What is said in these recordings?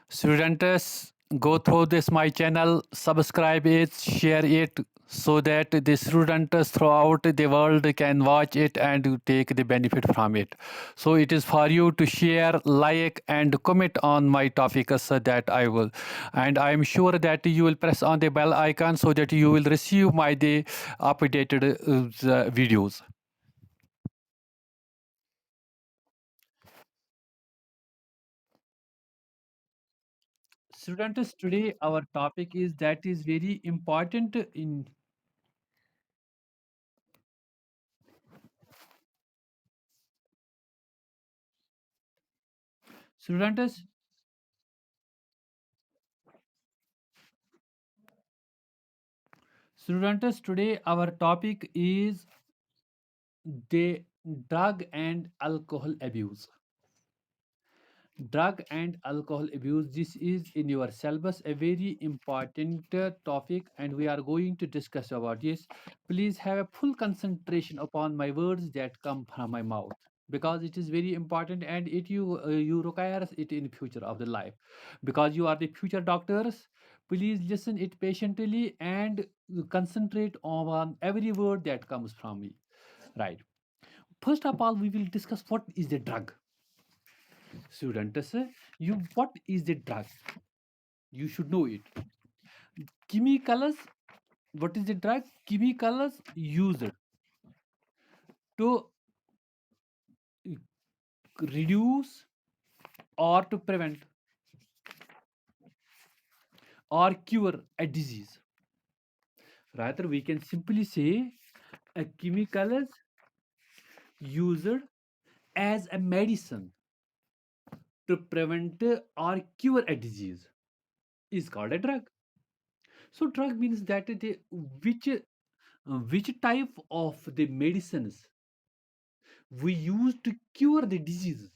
Students, go through this my channel, subscribe it, share it, so that the students throughout the world can watch it and take the benefit from it. So it is for you to share, like, and comment on my topics so that I will. And I am sure that you will press on the bell icon so that you will receive my the updated videos. Students, today our topic is that is very important in students. Students, today our topic is the drug and alcohol abuse. Drug and alcohol abuse. This is in your syllabus a very important topic, and we are going to discuss about this. Please have a full concentration upon my words that come from my mouth because it is very important and it you require it in future of the life because you are the future doctors. Please listen it patiently and concentrate on every word that comes from me. Right. First of all, we will discuss what is the drug. Students, you what is the drug? You should know it. Chemicals. What is the drug? Chemicals used to reduce or to prevent or cure a disease. Rather, we can simply say a chemical is used as a medicine to prevent or cure a disease is called a drug. So drug means that the which type of the medicines we use to cure the diseases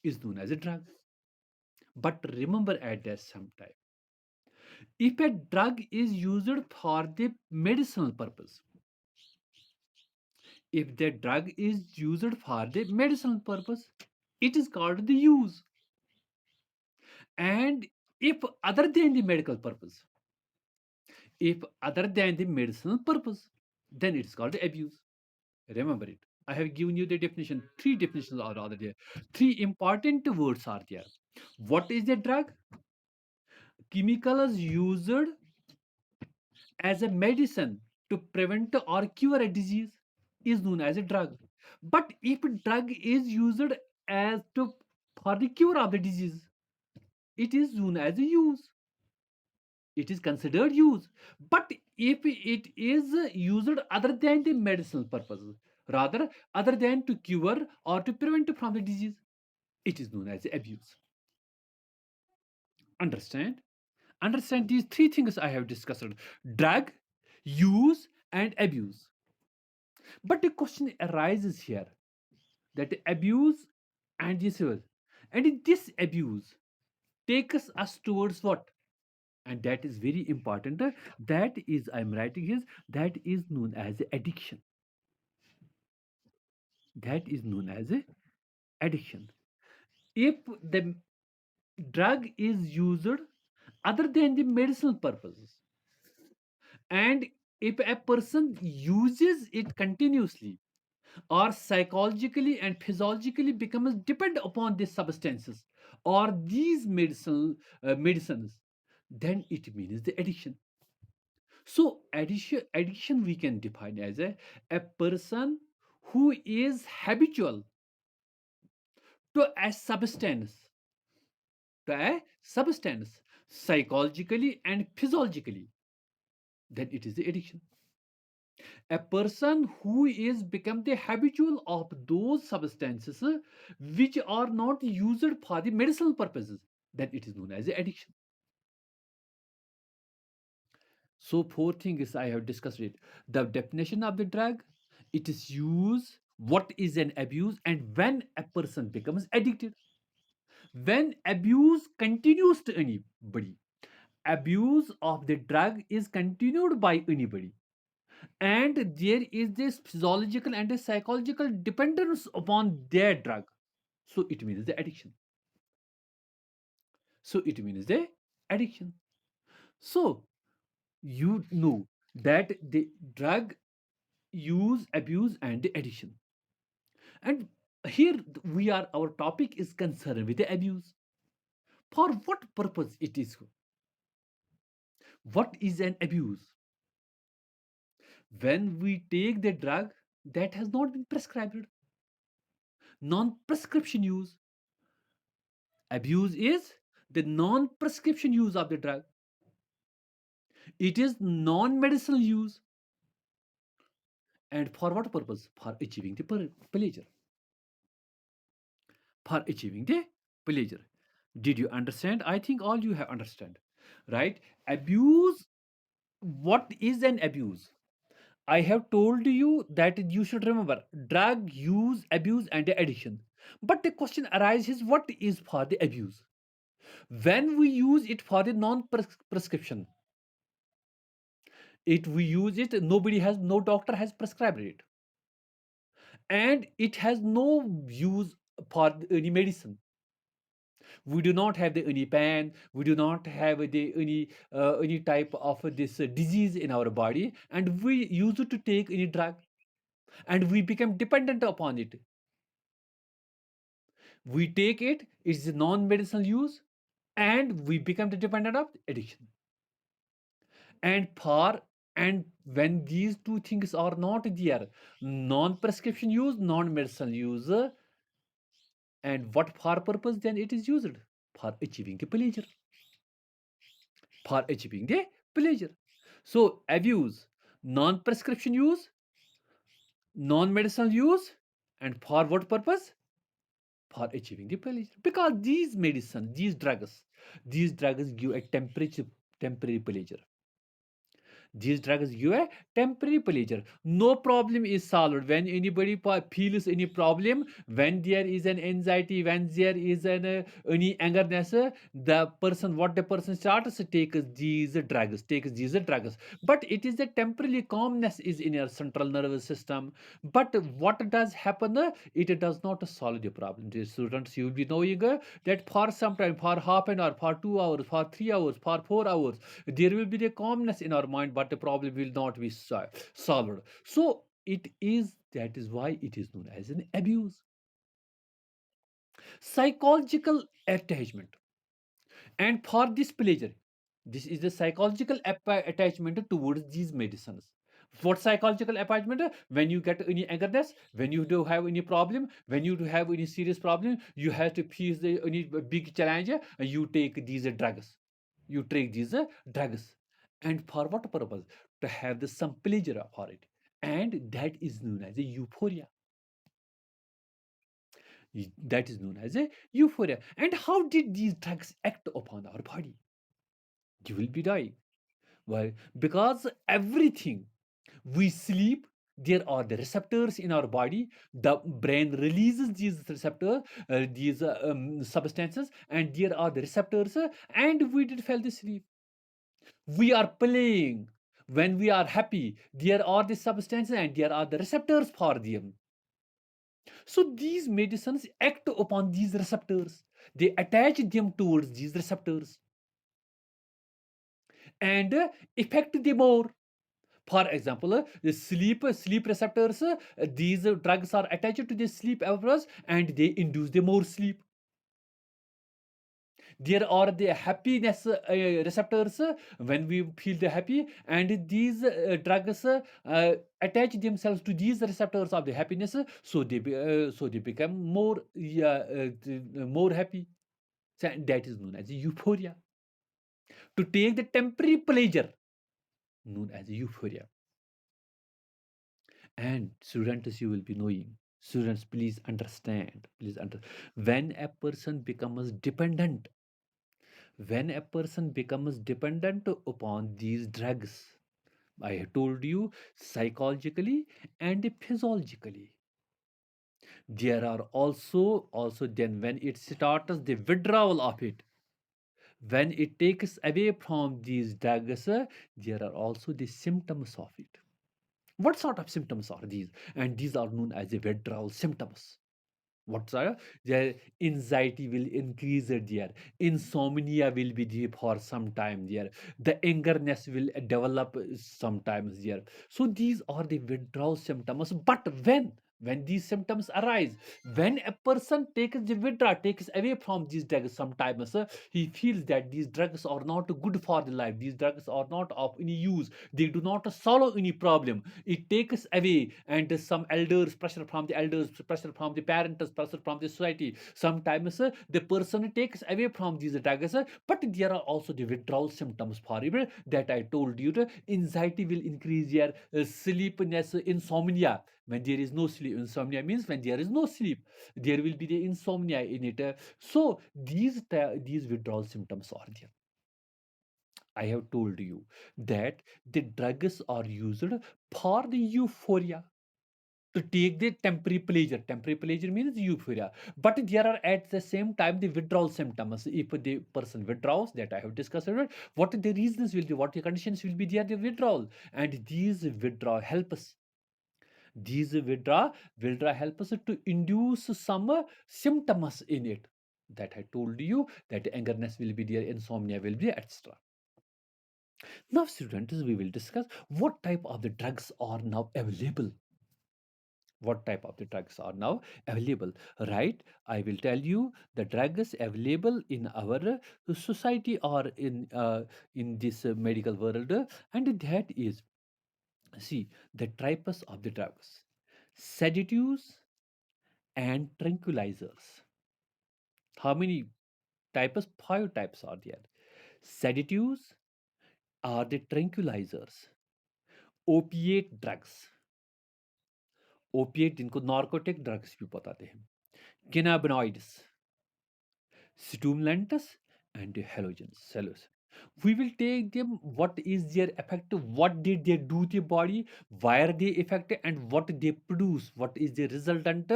is known as a drug. But remember at that some time, if a drug is used for the medicinal purpose, if the drug is used for the medicinal purpose, it is called the use. And if other than the medical purpose, if other than the medicinal purpose, then it is called the abuse. Remember it. I have given you the definition. Three definitions are rather there. Three important words are there. What is the drug? Chemicals used as a medicine to prevent or cure a disease is known as a drug. But if a drug is used as to for the cure of the disease, it is known as a use. It is considered use. But if it is used other than the medicinal purposes, rather other than to cure or to prevent from the disease, it is known as abuse. Understand? Understand these three things I have discussed: drug, use, and abuse. But the question arises here that abuse and disuse, and in this abuse takes us towards what? And that is very important. That is, I'm writing here, that is known as addiction. That is known as addiction. If the drug is used other than the medicinal purposes, and if a person uses it continuously or psychologically and physiologically becomes dependent upon these substances or these medicines, then it means the addiction. So addiction we can define as a person who is habitual to a substance, to a substance psychologically and physiologically, then it is the addiction. A person who is become the habitual of those substances which are not used for the medicinal purposes, then it is known as addiction. So four things I have discussed it: the definition of the drug, it is use, what is an abuse, and when a person becomes addicted. When abuse continues to anybody, abuse of the drug is continued by anybody, and there is this physiological and a psychological dependence upon their drug. So it means the addiction. So it means the addiction. So you know that the drug use, abuse, and the addiction. And here we are, our topic is concerned with the abuse. For what purpose it is? What is an abuse? When we take the drug that has not been prescribed, non-prescription use. Abuse is the non-prescription use of the drug. It is non-medicinal use. And for what purpose? For achieving the pleasure. For achieving the pleasure. Did you understand? I think all you have understand, right? Abuse. What is an abuse? I have told you that you should remember drug use, abuse, and addiction. But the question arises: what is for the abuse? When we use it for the non-prescription, it we use it. No doctor has prescribed it, and it has no use for any medicine. We do not have the any pain. We do not have the any type of this disease in our body, and we use it to take any drug, and we become dependent upon it. We take it. It's a non-medicinal use, and we become the dependent of addiction. And for and when these two things are not there, non-prescription use, non-medicinal use, and what for purpose then it is used? For achieving the pleasure. For achieving the pleasure. So abuse, non-prescription use, non-medicinal use, and for what purpose? For achieving the pleasure. Because these medicine, these drugs give a temporary pleasure. These drugs give a temporary pleasure. No problem is solved when anybody feels any problem, when there is an anxiety, when there is any angerness, the person starts to take these drugs. But it is a temporary calmness is in your central nervous system. But what does happen? It does not solve the problem. The students, you will be knowing that for some time, for half an hour, for 2 hours, for 3 hours, for 4 hours, there will be the calmness in our mind, but the problem will not be solved. So it is that is why it is known as an abuse. Psychological attachment. And for this pleasure, this is the psychological attachment towards these medicines. What psychological attachment? When you get any angerness, when you do have any problem, when you do have any serious problem, you have to face the any big challenge, and you take these drugs. You take these drugs. And for what purpose? To have the some pleasure for it. And that is known as a euphoria. That is known as a euphoria. And how did these drugs act upon our body? You will be dying. Why? Because everything we sleep, there are the receptors in our body. The brain releases these receptors, these substances, and there are the receptors, and we did fell asleep. We are playing. When we are happy, there are the substances and there are the receptors for them. So these medicines act upon these receptors. They attach them towards these receptors and affect them more. For example, the sleep receptors, these drugs are attached to the sleep receptors and they induce the more sleep. There are the happiness receptors when we feel the happy, and these drugs attach themselves to these receptors of the happiness, so they become more more happy. So that is known as euphoria. To take the temporary pleasure, known as euphoria. And students, you will be knowing. Students, please understand. When a person becomes dependent, when a person becomes dependent upon these drugs, I have told you psychologically and physiologically. There are also then when it starts the withdrawal of it, when it takes away from these drugs, there are also the symptoms of it. What sort of symptoms are these? And these are known as the withdrawal symptoms. What's their anxiety will increase there, insomnia will be there for some time there, the angerness will develop sometimes there. So these are the withdrawal symptoms. But when these symptoms arise, when a person takes the withdrawal, takes away from these drugs, sometimes he feels that these drugs are not good for the life, these drugs are not of any use, they do not solve any problem, it takes away. And some elders, pressure from the elders, pressure from the parents, pressure from the society, sometimes the person takes away from these drugs. But there are also the withdrawal symptoms for it that I told you. The anxiety will increase your sleepiness, insomnia. When there is no sleep, insomnia means when there is no sleep, there will be the insomnia in it. So these withdrawal symptoms are there. I have told you that the drugs are used for the euphoria, to take the temporary pleasure. Temporary pleasure means euphoria. But there are at the same time the withdrawal symptoms. If the person withdraws, that I have discussed it, what the reasons will be, what the conditions will be there, the withdrawal. And these withdrawal help us. These withdrawal help us to induce some symptoms in it. That I told you that angerness will be there, insomnia will be, etc. Now, students, we will discuss what type of the drugs are now available. What type of the drugs are now available, right? I will tell you the drugs available in our society or in this medical world, and that is, see, the types of the drugs: sedatives and tranquilizers. How many types? Five types are there. Sedatives are the tranquilizers, opiate drugs, opiate जिनको narcotic drugs भी बताते हैं, cannabinoids, stimulants, and hallucinogens. We will take them, what is their effect, what did they do to the body, why are they effective, and what they produce, what is the resultant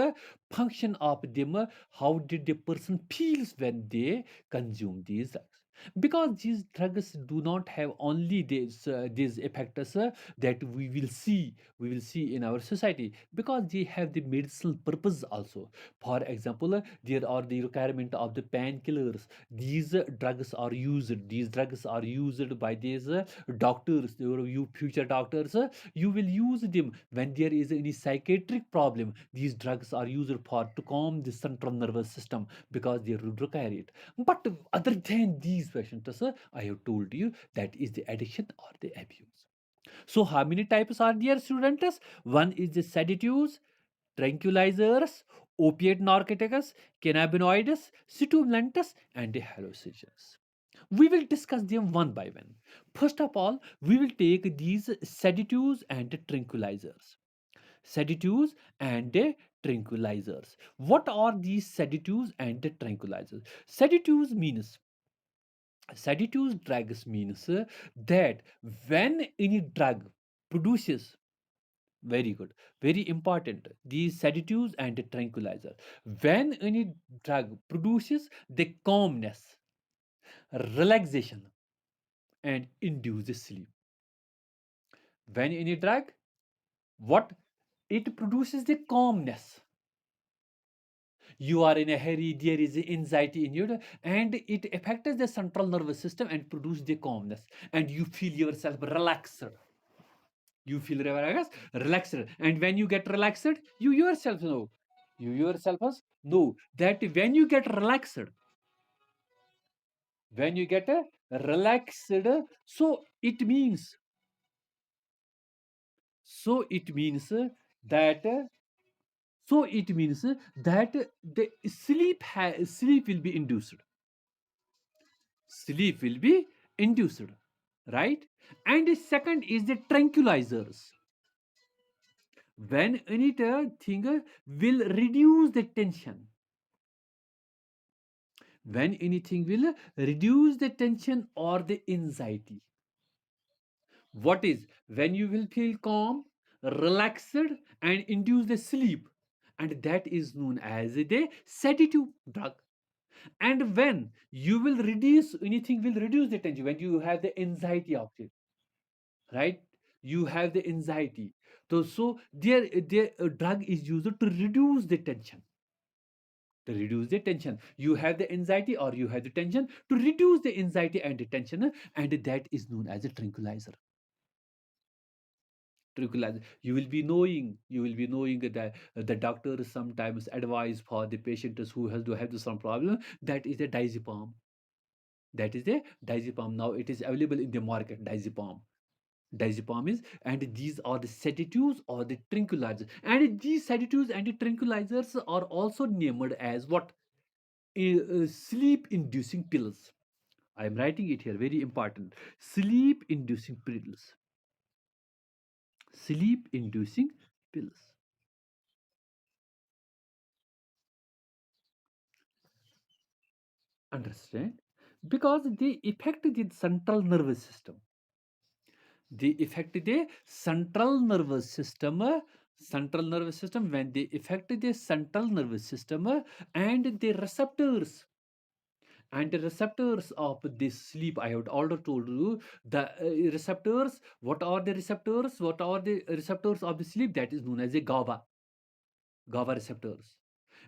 function of them, how did the person feels when they consume these drugs. Because these drugs do not have only these effects that we will see in our society, because they have the medicinal purpose also. For example, there are the requirement of the painkillers. These drugs are used by these doctors, you future doctors. You will use them when there is any psychiatric problem. These drugs are used for to calm the central nervous system, because they require it. But other than these patients, I have told you that is the addiction or the abuse. So how many types are there, students? One is the sedatives, tranquilizers, opiate narcotics, cannabinoids, stimulants, and the hallucinogens. We will discuss them one by one. First of all, we will take these sedatives and tranquilizers. Sedatives and tranquilizers. What are these sedatives and tranquilizers? Sedatives means sedatives drugs means that when any drug produces, very good, very important, these sedatives and the tranquilizer, when any drug produces the calmness, relaxation, and induces sleep. When any drug, what it produces, the calmness. You are in a hurry, there is anxiety in you, and it affects the central nervous system and produce the calmness, and you feel yourself relaxed. You feel relaxed, and when you get relaxed, you yourself know, you yourself know that when you get relaxed, when you get relaxed, so it means, so it means that so it means that the sleep will be induced, sleep will be induced, right? And the second is the tranquilizers. When anything will reduce the tension, when anything will reduce the tension or the anxiety. What is, when you will feel calm, relaxed, and induce the sleep, and that is known as the sedative drug. And when you will reduce, anything will reduce the tension, when you have the anxiety of it, right? You have the anxiety. So their drug is used to reduce the tension. To reduce the tension, you have the anxiety or you have the tension. To reduce the anxiety and the tension, and that is known as a tranquilizer. Tranquilizer. You will be knowing that the doctor sometimes advise for the patients who has to have some problem. That is a diazepam. That is a diazepam. Now it is available in the market. Diazepam is, and these are the sedatives or the tranquilizers. And these sedatives and the tranquilizers are also named as what? Sleep inducing pills. I am writing it here, very important. Sleep inducing pills. Sleep inducing pills. Understand? Because they affect the central nervous system. They affect the central nervous system. Central nervous system, when they affect the central nervous system, and the receptors, of this sleep, I have already told you the receptors. What are the receptors? What are the receptors of the sleep? That is known as a GABA receptors.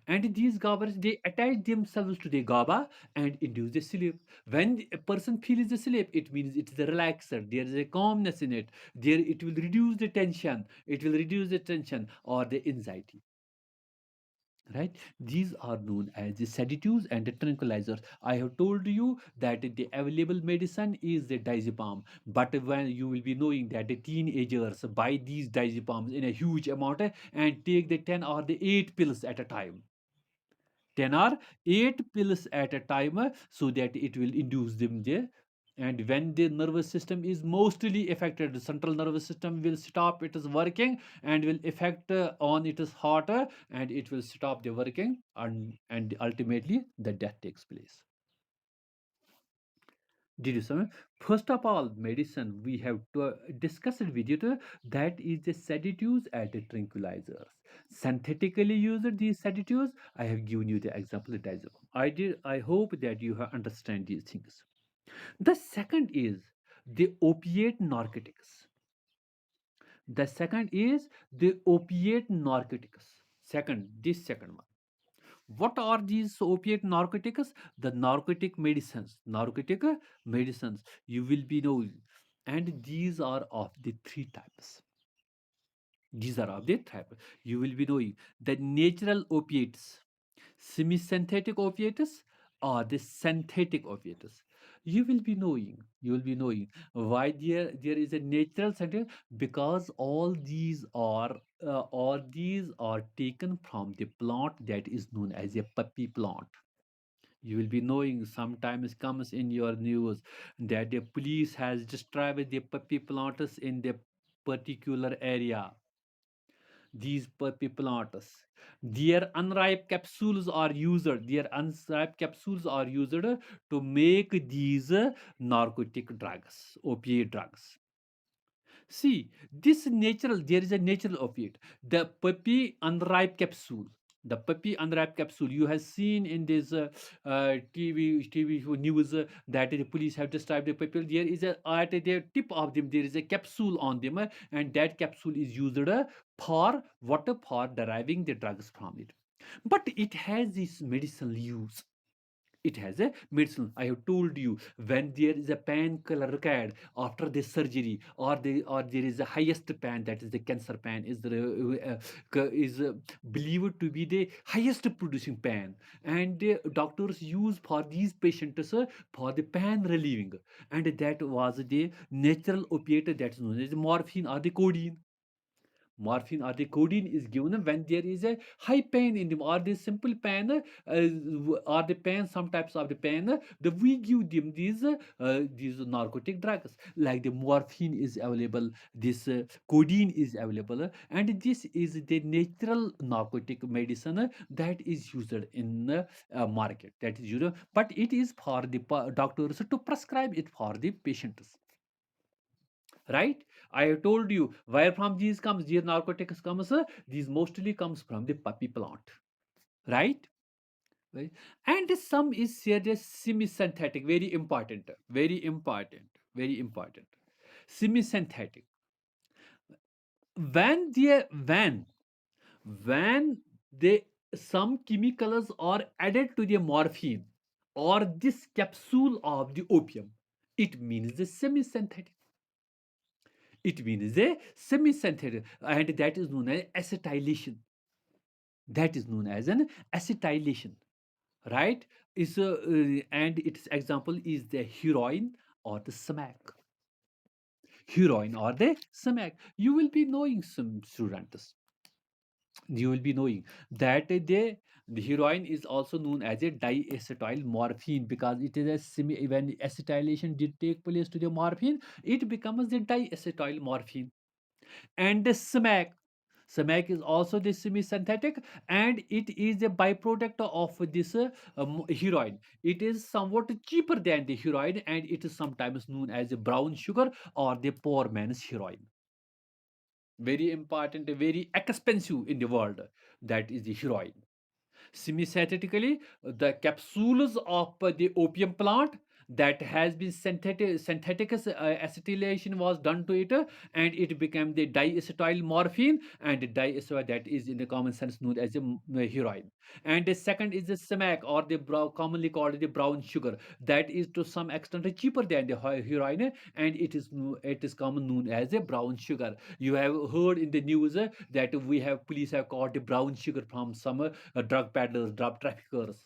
And these GABAs, they attach themselves to the GABA and induce the sleep. When a person feels the sleep, it means it is a relaxer. There is a calmness in it. There, it will reduce the tension. It will reduce the tension or the anxiety. Right? These are known as the sedatives and the tranquilizers. I have told you that the available medicine is the diazepam, but when you will be knowing that the teenagers buy these diazepams in a huge amount, and take the 10 or the 8 pills at a time. 10 or 8 pills at a time, so that it will induce them there. And when the nervous system is mostly affected, the central nervous system will stop its working and will affect on its heart, and it will stop the working, and ultimately the death takes place. Did you say? First of all, medicine we have to discuss it with you that is the sedatives and the tranquilizers. Synthetically used these sedatives, I have given you the example of diazepam. I hope that you have understand these things. The second is the opiate narcotics. The second is the opiate narcotics. This second one. What are these opiate narcotics? The narcotic medicines, you will be knowing. And these are of the three types. These are of the type. You will be knowing the natural opiates, semi-synthetic opiates, or the synthetic opiates. You will be knowing why there is a natural synthetic, because all these are taken from the plant that is known as a poppy plant. You will be knowing, sometimes comes in your news that the police has destroyed the poppy plants in the particular area. These poppy plants, their unripe capsules are used to make these narcotic drugs, opiate drugs. See, there is a natural opiate, the poppy unripe capsule. The poppy unripe capsule you have seen in this TV news, that the police have described the people. There is a at the tip of them there is a capsule on them, and that capsule is used for what? For deriving the drugs from it. But it has this medicinal use. It has a medicine. I have told you, when there is a painkiller required after the surgery, or there is a highest pain, that is the cancer pain, is believed to be the highest producing pain, and doctors use for these patients for the pain relieving, and that was the natural opiate that is known as morphine or the codeine. Morphine or the codeine is given when there is a high pain in them, or the simple pain, or the pain, some types of the pain, the we give them these narcotic drugs, like the morphine is available, this codeine is available, and this is the natural narcotic medicine that is used in market, that is used, but it is for the doctors to prescribe it for the patients. Right? I have told you where from these comes, these narcotics comes, these mostly comes from the poppy plant. Right? Right? And some is said as semi-synthetic, very important, very important. Semi-synthetic. When they some chemicals are added to the morphine or this capsule of the opium, it means the semi-synthetic. It means a semi-synthetic, and that is known as acetylation. That is known as an acetylation, right? And its example is the heroin or the smack. Heroin or the smack. You will be knowing, some students, you will be knowing that the heroin is also known as a diacetyl morphine, because it is a when acetylation did take place to the morphine, it becomes the diacetyl morphine. And the smack is also the semi-synthetic, and it is a byproduct of this heroin. It is somewhat cheaper than the heroin, and it is sometimes known as a brown sugar or the poor man's heroin. Very important, very expensive in the world. That is the heroin. Semi-synthetically, the capsules of the opium plant that has been synthetic acetylation was done to it, and it became the diacetyl morphine, and the diacetyl, that is in the common sense known as the heroin. And the second is the smack, or the commonly called the brown sugar, that is to some extent cheaper than the heroin, and it is common known as the brown sugar. You have heard in the news that we have police have caught the brown sugar from some drug peddlers, drug traffickers,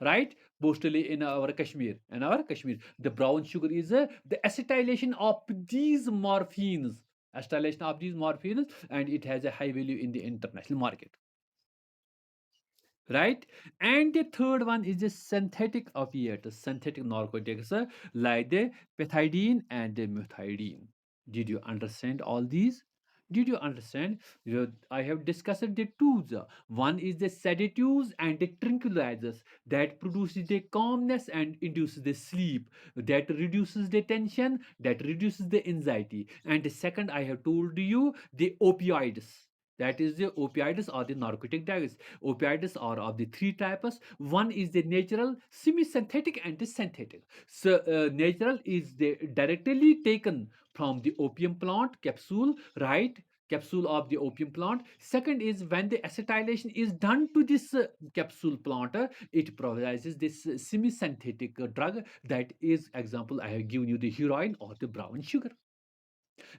right? Mostly in our Kashmir. In our Kashmir, the brown sugar is the acetylation of these morphines. Acetylation of these morphines, and it has a high value in the international market, right? And the third one is the synthetic opiates, synthetic narcotics, like the pethidine and the methidine. Did you understand all these? Did you understand? I have discussed the tools. One is the sedatives and the tranquilizers that produces the calmness and induces the sleep, that reduces the tension, that reduces the anxiety. And the second, I have told you, the opioids. That is the opioids or the narcotic drugs. Opioids are of the three types. One is the natural, semi-synthetic, and the synthetic. So, natural is the directly taken from the opium plant capsule, right? Capsule of the opium plant. Second is when the acetylation is done to this capsule plant, it provides this semi-synthetic drug. That is example I have given you, the heroin or the brown sugar.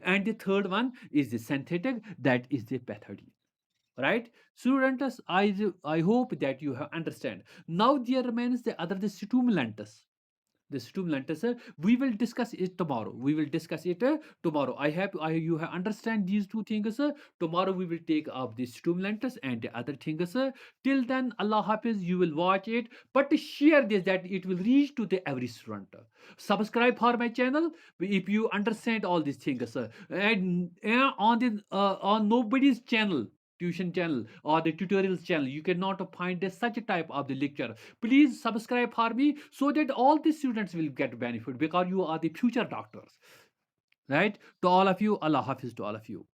And the third one is the synthetic, that is the pethidine, right? Students, I hope that you have understand. Now there remains the other, the stimulants. The stimulants, we will discuss it tomorrow. We will discuss it tomorrow. You have understand these two things. Tomorrow we will take up the stimulants and the other things. Till then, Allah Hafiz, you will watch it, but share this, that it will reach to the every student. Subscribe for my channel if you understand all these things, and on the on nobody's channel, tuition channel or the tutorials channel, you cannot find such a type of the lecture. Please subscribe for me, so that all the students will get benefit, because you are the future doctors, right? To all of you, Allah Hafiz to all of you.